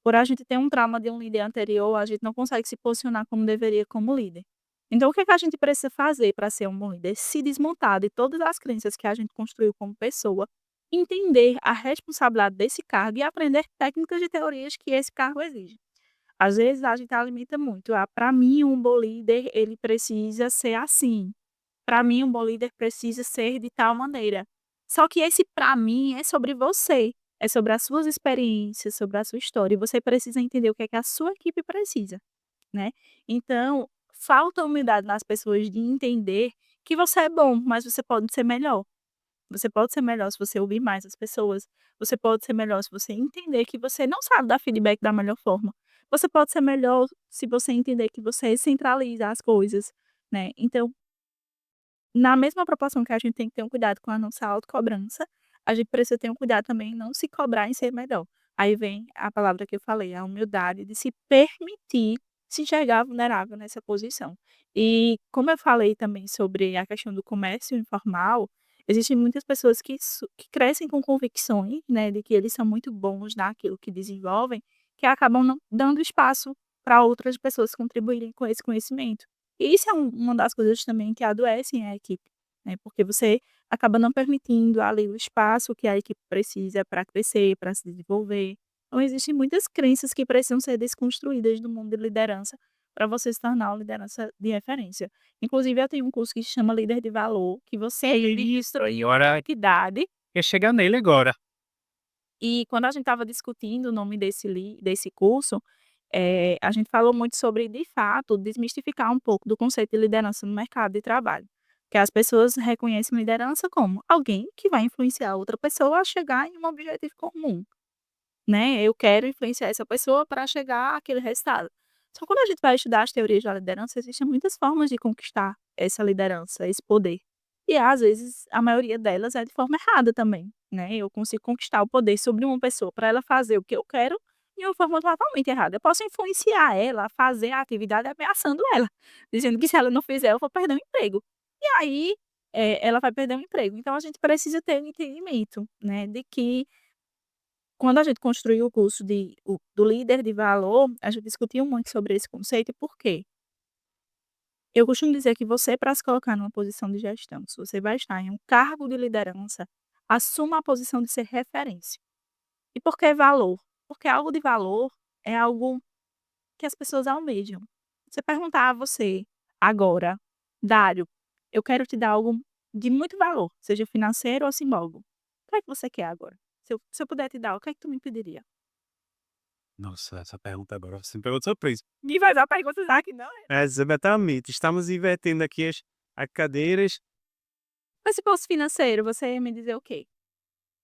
por a gente ter um trauma de um líder anterior, a gente não consegue se posicionar como deveria como líder. Então o que é que a gente precisa fazer para ser um bom líder? Se desmontar de todas as crenças que a gente construiu como pessoa, entender a responsabilidade desse cargo e aprender técnicas e teorias que esse cargo exige. Às vezes a gente alimenta muito: "Ah, para mim um bom líder ele precisa ser assim". Para mim, um bom líder precisa ser de tal maneira. Só que esse "para mim" é sobre você, é sobre as suas experiências, sobre a sua história, e você precisa entender o que é que a sua equipe precisa, né. Então, falta humildade nas pessoas de entender que você é bom, mas você pode ser melhor. Você pode ser melhor se você ouvir mais as pessoas, você pode ser melhor se você entender que você não sabe dar feedback da melhor forma, Você pode ser melhor se você entender que você centraliza as coisas, né. Então, na mesma proporção que a gente tem que ter um cuidado com a nossa autocobrança, a gente precisa ter um cuidado também em não se cobrar em ser melhor. Aí vem a palavra que eu falei, a humildade de se permitir se enxergar vulnerável nessa posição. E como eu falei também sobre a questão do comércio informal, existem muitas pessoas que crescem com convicções, né, de que eles são muito bons naquilo que desenvolvem, que acabam não dando espaço para outras pessoas contribuírem com esse conhecimento. E isso é uma das coisas também que adoecem a equipe, né, porque você acaba não permitindo ali o espaço que a equipe precisa para crescer, para se desenvolver. Então existem muitas crenças que precisam ser desconstruídas no mundo de liderança, para você se tornar uma liderança de referência. Inclusive eu tenho um curso que se chama Líder de Valor, que você Isso, aí hora identidade, quer chegar nele agora. e quando a gente estava discutindo o nome desse curso, a gente falou muito sobre, de fato, desmistificar um pouco do conceito de liderança no mercado de trabalho. Que as pessoas reconhecem liderança como alguém que vai influenciar outra pessoa a chegar em um objetivo comum, né. Eu quero influenciar essa pessoa para chegar àquele resultado. Só quando a gente vai estudar as teorias da liderança, existem muitas formas de conquistar essa liderança, esse poder. E às vezes, a maioria delas é de forma errada também, né. Eu consigo conquistar o poder sobre uma pessoa para ela fazer o que eu quero de uma forma totalmente errada. Eu posso influenciar ela a fazer a atividade ameaçando ela, dizendo que se ela não fizer eu vou perder o emprego. E aí, ela vai perder o emprego. Então a gente precisa ter um entendimento, né, de que quando a gente construiu o curso do líder de valor, a gente discutiu muito sobre esse conceito, e por quê? Eu costumo dizer que você, para se colocar numa posição de gestão, se você vai estar em um cargo de liderança, assuma a posição de ser referência. E por que valor? Porque algo de valor é algo que as pessoas almejam. Se eu perguntar a você agora: "Dário, eu quero te dar algo de muito valor, seja financeiro ou simbólico. O que é que você quer agora? Se eu puder te dar, o que é que tu me pediria?" Nossa, essa pergunta agora você me pegou de surpresa. Me faz a pergunta já que não é. Exatamente, estamos invertendo aqui as cadeiras. Mas se fosse financeiro, você ia me dizer o quê?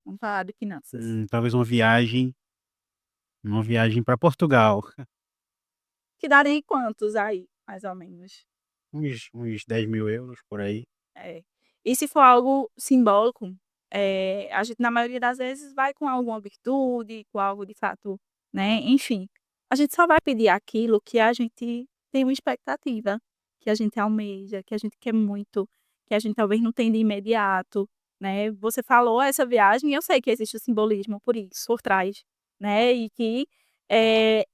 Vamos falar de finanças. Talvez uma viagem para Portugal, Que daria em quantos aí, mais ou menos? uns 10.000 euros por aí. É. E se for algo simbólico, a gente na maioria das vezes vai com alguma virtude, com algo de fato, né, enfim. A gente só vai pedir aquilo que a gente tem uma expectativa, que a gente almeja, que a gente quer muito, que a gente talvez não tem de imediato, né. Você falou essa viagem e eu sei que existe o simbolismo por isso, por trás, né, e que, eh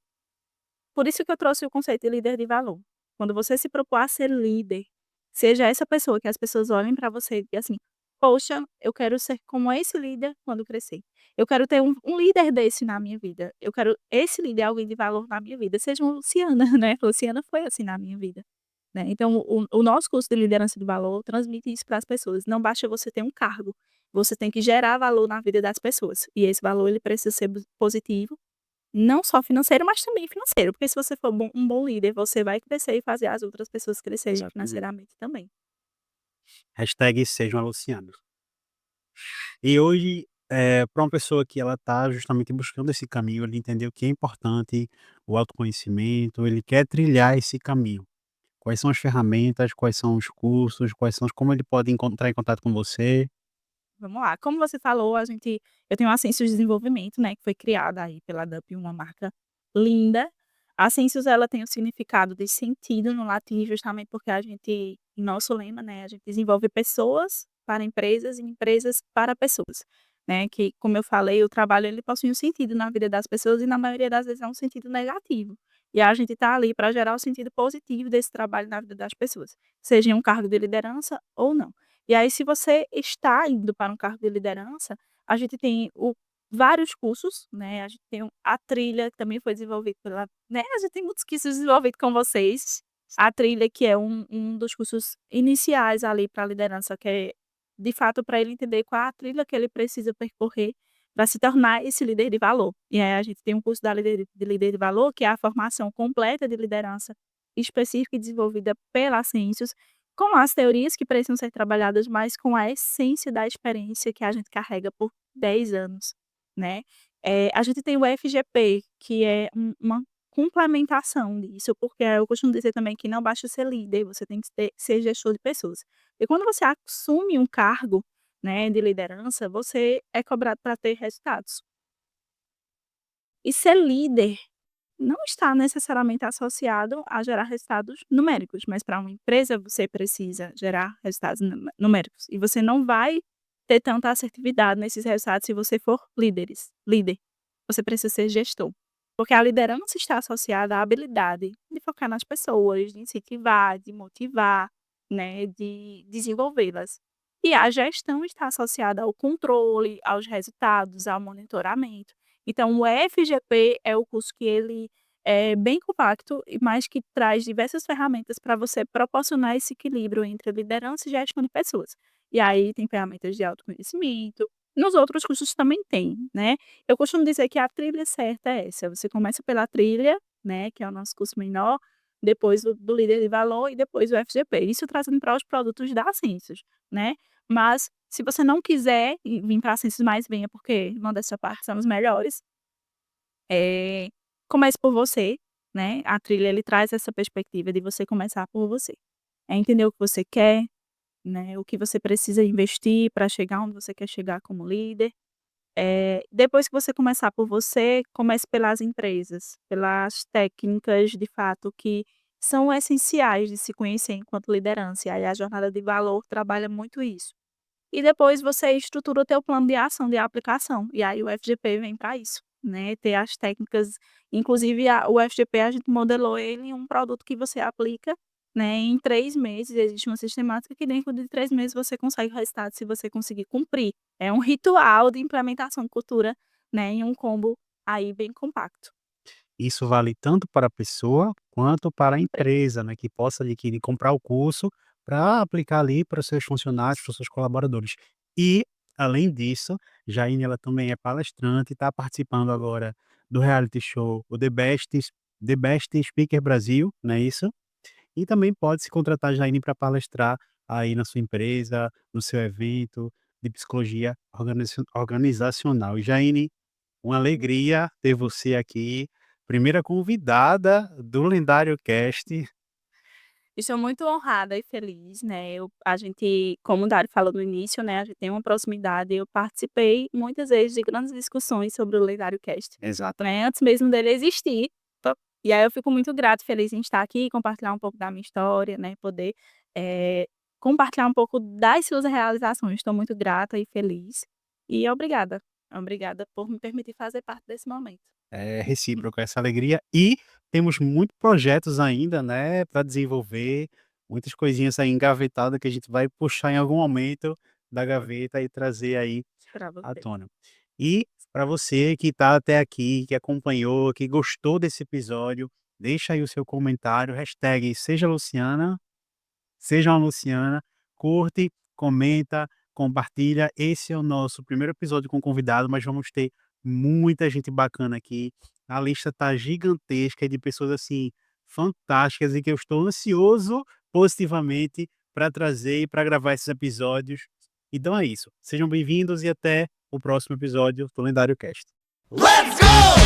por isso que eu trouxe o conceito de líder de valor. Quando você se propor a ser líder, seja essa pessoa que as pessoas olhem para você e assim: "Poxa, eu quero ser como esse líder quando crescer. Eu quero ter um líder desse na minha vida. Eu quero esse líder, alguém de valor na minha vida", seja uma Luciana, né, Luciana foi assim na minha vida, né. Então o nosso curso de liderança de valor transmite isso para as pessoas, não basta você ter um cargo, você tem que gerar valor na vida das pessoas, e esse valor ele precisa ser positivo, não só financeiro, mas também financeiro, porque se você for um bom líder, você vai crescer e fazer as outras pessoas crescerem Exatamente. financeiramente também. Hashtag sejam alucianos. E hoje, para uma pessoa que ela está justamente buscando esse caminho, ele entendeu que é importante o autoconhecimento, ele quer trilhar esse caminho. Quais são as ferramentas, quais são os cursos, como ele pode entrar em contato com você? Vamos lá, como você falou, eu tenho a Ascensos Desenvolvimento, né, que foi criada aí pela DUP, uma marca linda. A Ascensos ela tem o significado de sentido no latim, justamente porque a gente em nosso lema, né, a gente desenvolve pessoas para empresas e empresas para pessoas, né, que como eu falei, o trabalho ele possui um sentido na vida das pessoas e na maioria das vezes é um sentido negativo. E a gente está ali para gerar o sentido positivo desse trabalho na vida das pessoas, seja em um cargo de liderança ou não. E aí, se você está indo para um cargo de liderança, a gente tem vários cursos, né, a gente tem a trilha, que também foi desenvolvido pela, né, a gente tem muitos cursos desenvolvidos com vocês. A trilha, que é um dos cursos iniciais ali para a liderança, que é, de fato, para ele entender qual é a trilha que ele precisa percorrer para se tornar esse líder de valor. E aí a gente tem um curso de líder de valor, que é a formação completa de liderança específica e desenvolvida pela Ascensios, com as teorias que precisam ser trabalhadas, mas com a essência da experiência que a gente carrega por 10 anos, né. A gente tem o FGP, que é uma complementação disso, porque eu costumo dizer também que não basta ser líder, você tem que ser gestor de pessoas. E quando você assume um cargo, né, de liderança, você é cobrado para ter resultados. E ser líder não está necessariamente associado a gerar resultados numéricos, mas para uma empresa você precisa gerar resultados numéricos. E você não vai ter tanta assertividade nesses resultados se você for líder. Você precisa ser gestor. Porque a liderança está associada à habilidade de focar nas pessoas, de incentivar, de motivar, né, de desenvolvê-las. E a gestão está associada ao controle, aos resultados, ao monitoramento. Então, o FGP é o curso que ele é bem compacto, mas que traz diversas ferramentas para você proporcionar esse equilíbrio entre liderança e gestão de pessoas. E aí tem ferramentas de autoconhecimento, nos outros cursos também tem, né. Eu costumo dizer que a trilha certa é essa, você começa pela trilha, né, que é o nosso curso menor, depois o do líder de valor e depois o FGP, isso trazendo para os produtos da Ciências, né. Mas se você não quiser vir para a Ciências mais venha, porque modéstia à parte são os melhores. Comece por você, né, a trilha ele traz essa perspectiva de você começar por você. É entender o que você quer, né, o que você precisa investir para chegar onde você quer chegar como líder. Depois que você começar por você, comece pelas empresas, pelas técnicas de fato que são essenciais de se conhecer enquanto liderança, e aí a jornada de valor trabalha muito isso. E depois você estrutura o teu plano de ação, de aplicação, e aí o FGP vem para isso, né, ter as técnicas, inclusive o FGP a gente modelou ele em um produto que você aplica, né, em 3 meses, existe uma sistemática que dentro de 3 meses você consegue o resultado se você conseguir cumprir. É um ritual de implementação de cultura, né, em um combo aí bem compacto. Isso vale tanto para a pessoa quanto para a Empre empresa, né, que possa adquirir, comprar o curso para aplicar ali para os seus funcionários, para os seus colaboradores. E, além disso, Jaine ela também é palestrante e está participando agora do reality show, o The Best Speaker Brasil, não é isso? E também pode se contratar a Jaine para palestrar aí na sua empresa, no seu evento de psicologia organizacional. E Jaine, uma alegria ter você aqui, primeira convidada do Lendário Cast. Estou muito honrada e feliz, né, a gente, como o Dário falou no início, né, a gente tem uma proximidade, eu participei muitas vezes de grandes discussões sobre o Lendário Cast, Exato. né, antes mesmo dele existir, e aí eu fico muito grata e feliz em estar aqui, compartilhar um pouco da minha história, né, poder, eh, compartilhar um pouco das suas realizações. Estou muito grata e feliz, e obrigada. Obrigada por me permitir fazer parte desse momento. É recíproco essa alegria e temos muitos projetos ainda, né, para desenvolver, muitas coisinhas aí engavetadas que a gente vai puxar em algum momento da gaveta e trazer aí Para à você. tona. E para você que está até aqui, que acompanhou, que gostou desse episódio, deixa aí o seu comentário, hashtag seja Luciana. Seja uma Luciana, curte, comenta, compartilha. Esse é o nosso primeiro episódio com convidado, mas vamos ter muita gente bacana aqui. A lista tá gigantesca de pessoas assim fantásticas e que eu estou ansioso positivamente para trazer e para gravar esses episódios. Então é isso. Sejam bem-vindos e até o próximo episódio do Lendário Cast. Let's go!